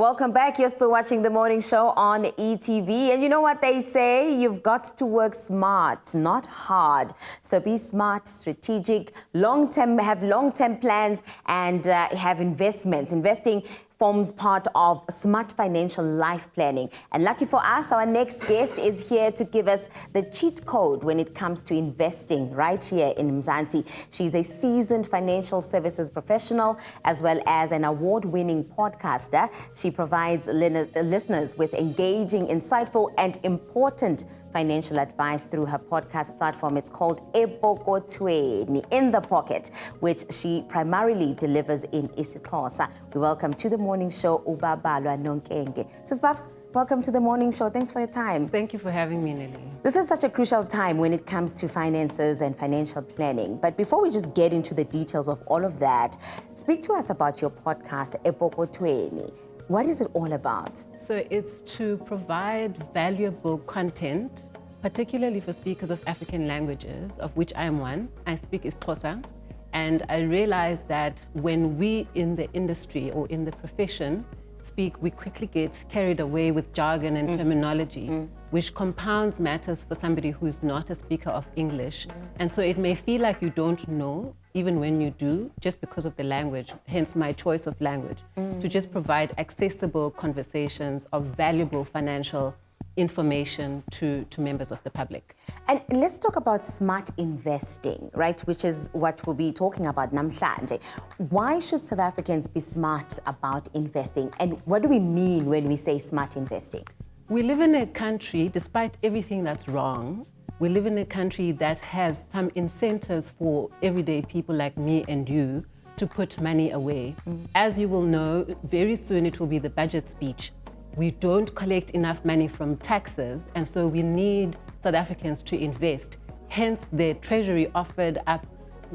Welcome back. You're still watching The Morning Show on ETV. And you know what they say? You've got to work smart, not hard. So be smart, strategic, have long-term plans and have investments. Investing forms part of smart financial life planning. And lucky for us, our next guest is here to give us the cheat code when it comes to investing right here in Mzansi. She's a seasoned financial services professional as well as an award-winning podcaster. She provides listeners with engaging, insightful and important financial advice through her podcast platform. It's called Epokotweni, In the Pocket, which she primarily delivers in isiXhosa. We welcome to the morning show Ubabalwa Nonkenge. Sis Babs, welcome to the morning show. Thanks for your time. Thank you for having me, Nelly. This is such a crucial time when it comes to finances and financial planning. But before we just get into the details of all of that, speak to us about your podcast, Epokotweni. What is it all about? So it's to provide valuable content, particularly for speakers of African languages, of which I am one. I speak isiXhosa, and I realize that when we in the industry or in the profession speak, we quickly get carried away with jargon and terminology, which compounds matters for somebody who's not a speaker of English. And so it may feel like you don't know, even when you do, just because of the language, hence my choice of language, to just provide accessible conversations of valuable financial information to members of the public. And let's talk about smart investing, right, which is what we'll be talking about namhlanje. Why should South Africans be smart about investing? And what do we mean when we say smart investing? We live in a country, despite everything that's wrong, we live in a country that has some incentives for everyday people like me and you to put money away. As you will know, very soon it will be the budget speech. We don't collect enough money from taxes, and so we need South Africans to invest. Hence, the Treasury offered up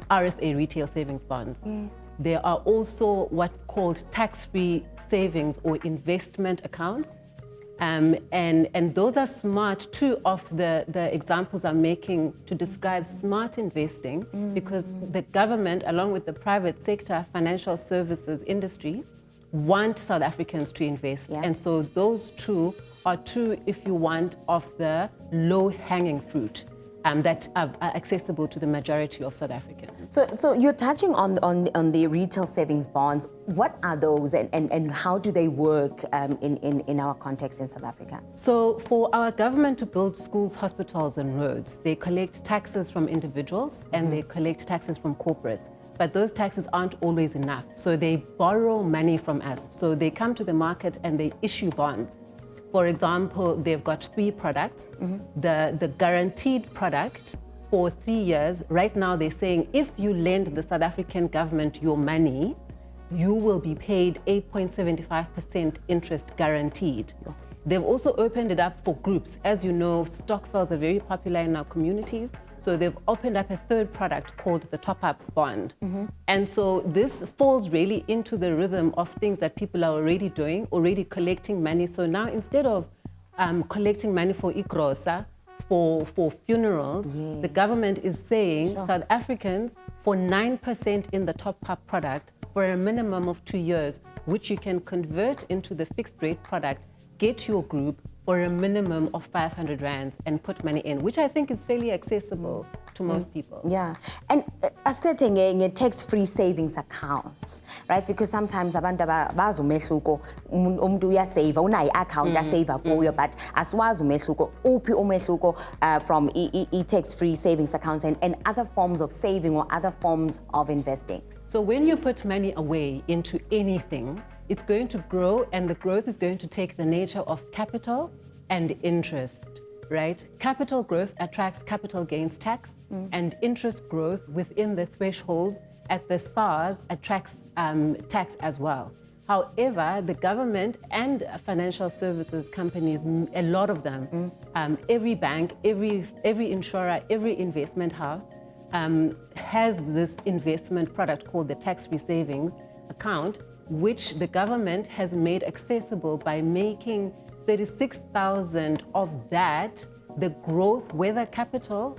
RSA retail savings bonds. Yes. There are also what's called tax-free savings or investment accounts. And those are smart. Two of the examples I'm making to describe smart investing, because the government, along with the private sector, financial services industry, want South Africans to invest. Yeah. And so those two are two, if you want, of the low-hanging fruit that are accessible to the majority of South Africans. So you're touching on the retail savings bonds. What are those and how do they work in our context in South Africa? So for our government to build schools, hospitals and roads, they collect taxes from individuals and they collect taxes from corporates. But those taxes aren't always enough. So they borrow money from us. So they come to the market and they issue bonds. For example, they've got three products. The guaranteed product for 3 years, right now they're saying if you lend the South African government your money, you will be paid 8.75% interest guaranteed. They've also opened it up for groups. As you know, stokvels are very popular in our communities. So they've opened up a third product called the top-up bond. And so this falls really into the rhythm of things that people are already doing, already collecting money. So now instead of collecting money for igrosa, for funerals, the government is saying South Africans, for 9% in the top-up product, for a minimum of 2 years, which you can convert into the fixed rate product, get your group for a minimum of 500 rands and put money in, which I think is fairly accessible to most people. Yeah, and asithethe tax-free savings accounts, right? Because sometimes abantu bazi umehluko, umuntu uyasave, unayo i-account asave kuyo, but asiwazi umehluko, uphi umehluko from tax-free savings accounts and other forms of saving or other forms of investing. So when you put money away into anything, it's going to grow, and the growth is going to take the nature of capital and interest, right? Capital growth attracts capital gains tax, and interest growth within the thresholds at the SARS attracts tax as well. However, the government and financial services companies, a lot of them, every bank, every insurer, every investment house has this investment product called the tax-free savings account, which the government has made accessible by making 36,000 of that the growth, whether capital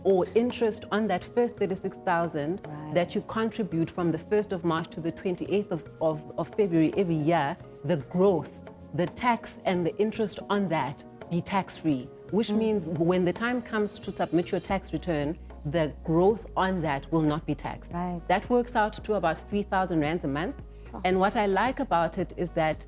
or interest on that first 36,000 that you contribute from the 1st of March to the 28th of February every year, the growth, the tax and the interest on that be tax-free, which means when the time comes to submit your tax return, the growth on that will not be taxed. Right. That works out to about 3,000 rands a month. Sure. And what I like about it is that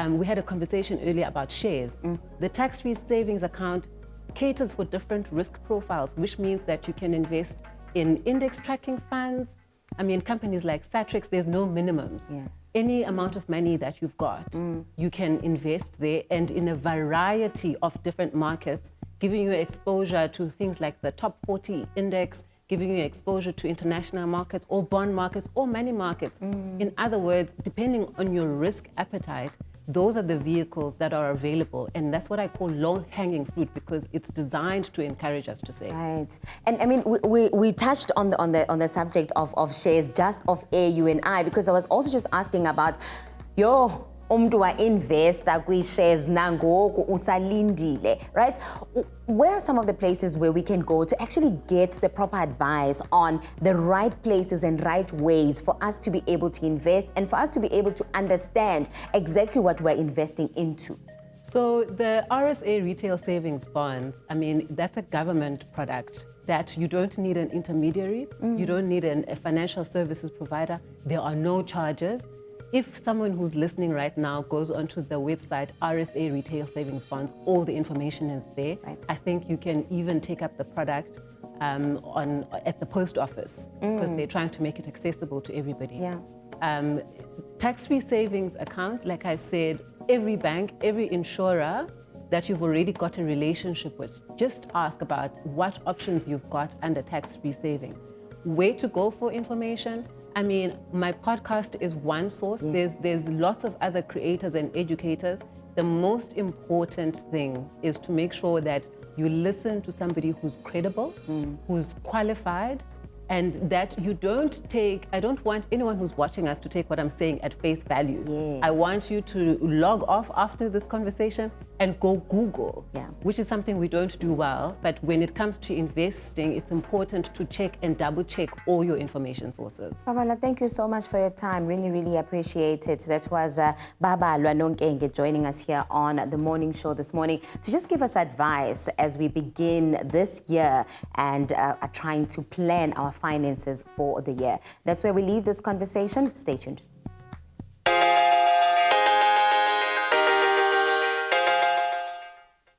we had a conversation earlier about shares. The tax-free savings account caters for different risk profiles, which means that you can invest in index tracking funds. I mean, companies like Satrix, there's no minimums. Yeah. Any amount of money that you've got, you can invest there, and in a variety of different markets, giving you exposure to things like the top 40 index, giving you exposure to international markets or bond markets or money markets. In other words, depending on your risk appetite, those are the vehicles that are available, and that's what I call low-hanging fruit, because it's designed to encourage us to save. Right, and I mean, we touched on the subject of shares just of you and I, because I was also just asking about umuntu wa-investa kwi-shares nangoku usalindile, right? Where are some of the places where we can go to actually get the proper advice on the right places and right ways for us to be able to invest and for us to be able to understand exactly what we're investing into? So the RSA retail savings bonds, I mean, that's a government product that you don't need an intermediary, you don't need a financial services provider, there are no charges. If someone who's listening right now goes onto the website RSA Retail Savings Bonds, all the information is there. Right. I think you can even take up the product at the post office, because they're trying to make it accessible to everybody. Yeah. Tax-free savings accounts, like I said, every bank, every insurer that you've already got a relationship with, just ask about what options you've got under tax-free savings. Where to go for information? I mean, my podcast is one source. There's lots of other creators and educators. The most important thing is to make sure that you listen to somebody who's credible, who's qualified, and that you don't take, I don't want anyone who's watching us to take what I'm saying at face value. Yes. I want you to log off after this conversation and go Google, which is something we don't do well. But when it comes to investing, it's important to check and double check all your information sources. Babalwa, thank you so much for your time. Really, really appreciate it. That was Babalwa Nonkenge joining us here on The Morning Show this morning to just give us advice as we begin this year and are trying to plan our finances for the year. That's where we leave this conversation. Stay tuned.